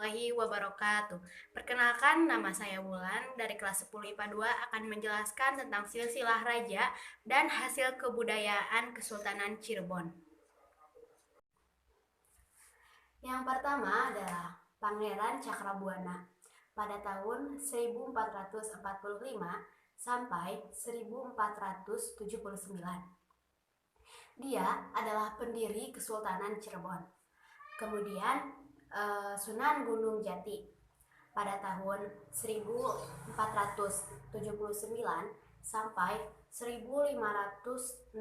warahmatullahi wabarakatuh. Perkenalkan, nama saya Wulan dari kelas 10 IPA 2 akan menjelaskan tentang silsilah raja dan hasil kebudayaan Kesultanan Cirebon. Yang pertama adalah Pangeran Cakrabuana pada tahun 1445 sampai 1479. Dia adalah pendiri Kesultanan Cirebon. Kemudian Sunan Gunung Jati pada tahun 1479 sampai 1568.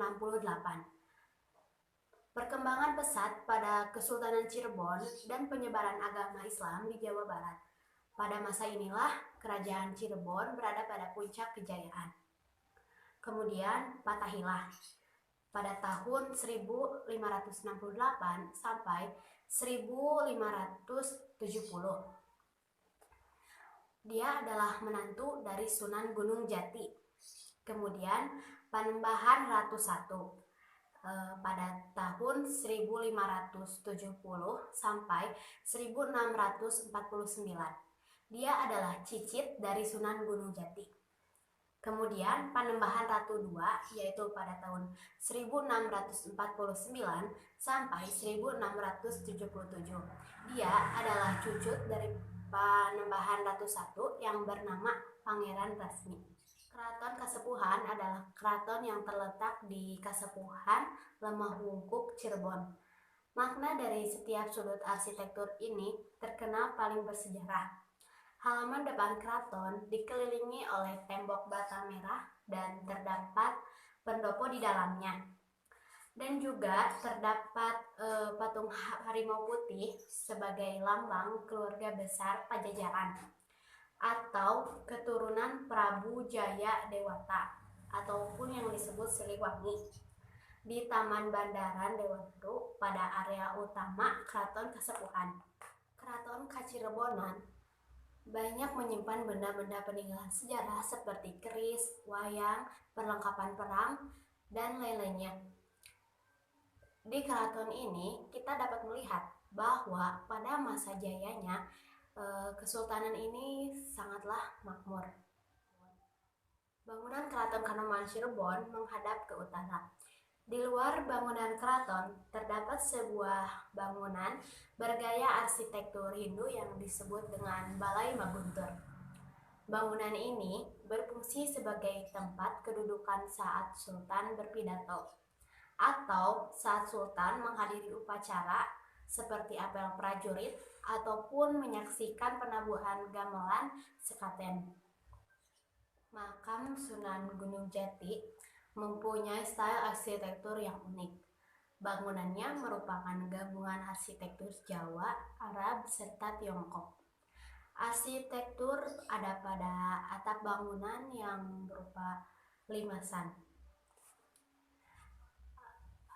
Perkembangan pesat pada Kesultanan Cirebon dan penyebaran agama Islam di Jawa Barat. Pada masa inilah Kerajaan Cirebon berada pada puncak kejayaan. Kemudian Fathahilah pada tahun 1568 sampai 1570. Dia adalah menantu dari Sunan Gunung Jati. Kemudian Panembahan Ratu I pada tahun 1570 sampai 1649. Dia adalah cicit dari Sunan Gunung Jati. Kemudian Panembahan Ratu II yaitu pada tahun 1649 sampai 1677. Dia adalah cucu dari Panembahan Ratu I yang bernama Pangeran Rasmi. Keraton Kasepuhan adalah keraton yang terletak di Kasepuhan, Lemah Wungkuk, Cirebon. Makna dari setiap sudut arsitektur ini terkenal paling bersejarah. Halaman depan keraton dikelilingi oleh tembok bata merah dan terdapat pendopo di dalamnya. Dan juga terdapat patung harimau putih sebagai lambang keluarga besar Pajajaran atau keturunan Prabu Jaya Dewata ataupun yang disebut Siliwangi di Taman Bandaran Dewaru pada area utama Keraton Kasepuhan. Keraton Kacirebonan banyak menyimpan benda-benda peninggalan sejarah seperti keris, wayang, perlengkapan perang, dan lain-lainnya. Di keraton ini kita dapat melihat bahwa pada masa jayanya Kesultanan ini sangatlah makmur. Bangunan Keraton Kanoman Cirebon menghadap ke utara. Di luar bangunan keraton terdapat sebuah bangunan bergaya arsitektur Hindu yang disebut dengan Balai Maguntur. Bangunan ini berfungsi sebagai tempat kedudukan saat Sultan berpidato atau saat Sultan menghadiri upacara seperti apel prajurit ataupun menyaksikan penabuhan gamelan sekaten. Makam Sunan Gunung Jati mempunyai style arsitektur yang unik. Bangunannya merupakan gabungan arsitektur Jawa, Arab, serta Tiongkok. Arsitektur ada pada atap bangunan yang berupa limasan.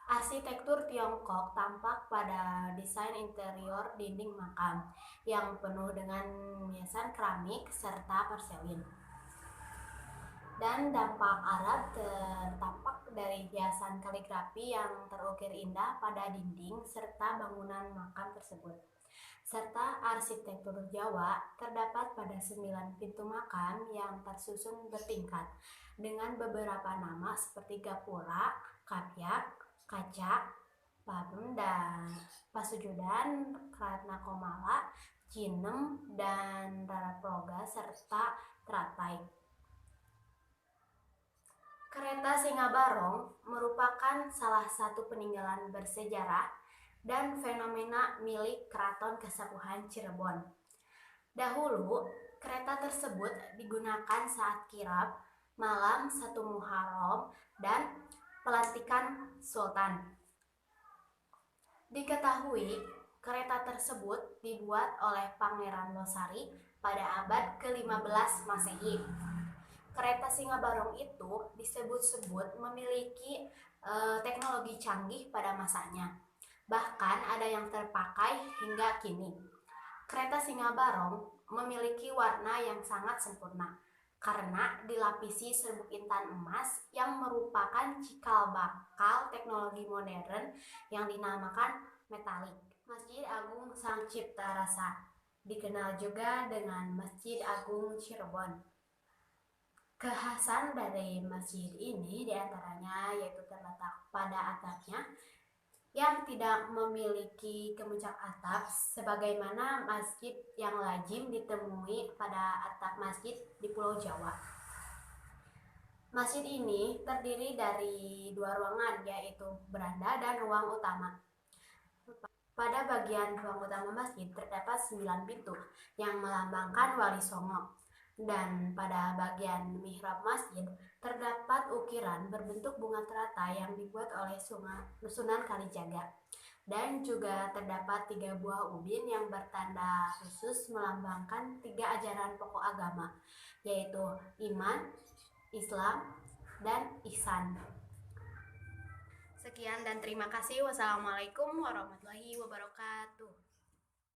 Arsitektur Tiongkok tampak pada desain interior dinding makam yang penuh dengan hiasan keramik serta porselin. Dan dampak Arab tertampak dari hiasan kaligrafi yang terukir indah pada dinding serta bangunan makam tersebut. Serta arsitektur Jawa terdapat pada 9 pintu makam yang tersusun bertingkat dengan beberapa nama seperti gapura, kapyak, kaca, pabem, dan pasujudan, ratna komala, cinem, dan raraproga serta teratai. Kereta Singabarong merupakan salah satu peninggalan bersejarah dan fenomena milik Keraton Kasepuhan Cirebon. Dahulu, kereta tersebut digunakan saat kirab, malam 1 Muharram, dan pelantikan Sultan. Diketahui, kereta tersebut dibuat oleh Pangeran Losari pada abad ke-15 Masehi. Kereta Singabarong itu disebut-sebut memiliki teknologi canggih pada masanya. Bahkan ada yang terpakai hingga kini. Kereta Singabarong memiliki warna yang sangat sempurna karena dilapisi serbuk intan emas yang merupakan cikal bakal teknologi modern yang dinamakan metalik. Masjid Agung Sang Cipta Rasa dikenal juga dengan Masjid Agung Cirebon. Kekhasan dari masjid ini diantaranya yaitu terletak pada atapnya yang tidak memiliki kemuncak atap sebagaimana masjid yang lazim ditemui pada atap masjid di Pulau Jawa. Masjid ini terdiri dari dua ruangan, yaitu beranda dan ruang utama. Pada bagian ruang utama masjid terdapat 9 pintu yang melambangkan Wali Songo. Dan pada bagian mihrab masjid terdapat ukiran berbentuk bunga teratai yang dibuat oleh Sunan Kalijaga. Dan juga terdapat 3 buah ubin yang bertanda khusus melambangkan 3 ajaran pokok agama, yaitu iman, Islam, dan ihsan. Sekian dan terima kasih. Wassalamualaikum warahmatullahi wabarakatuh.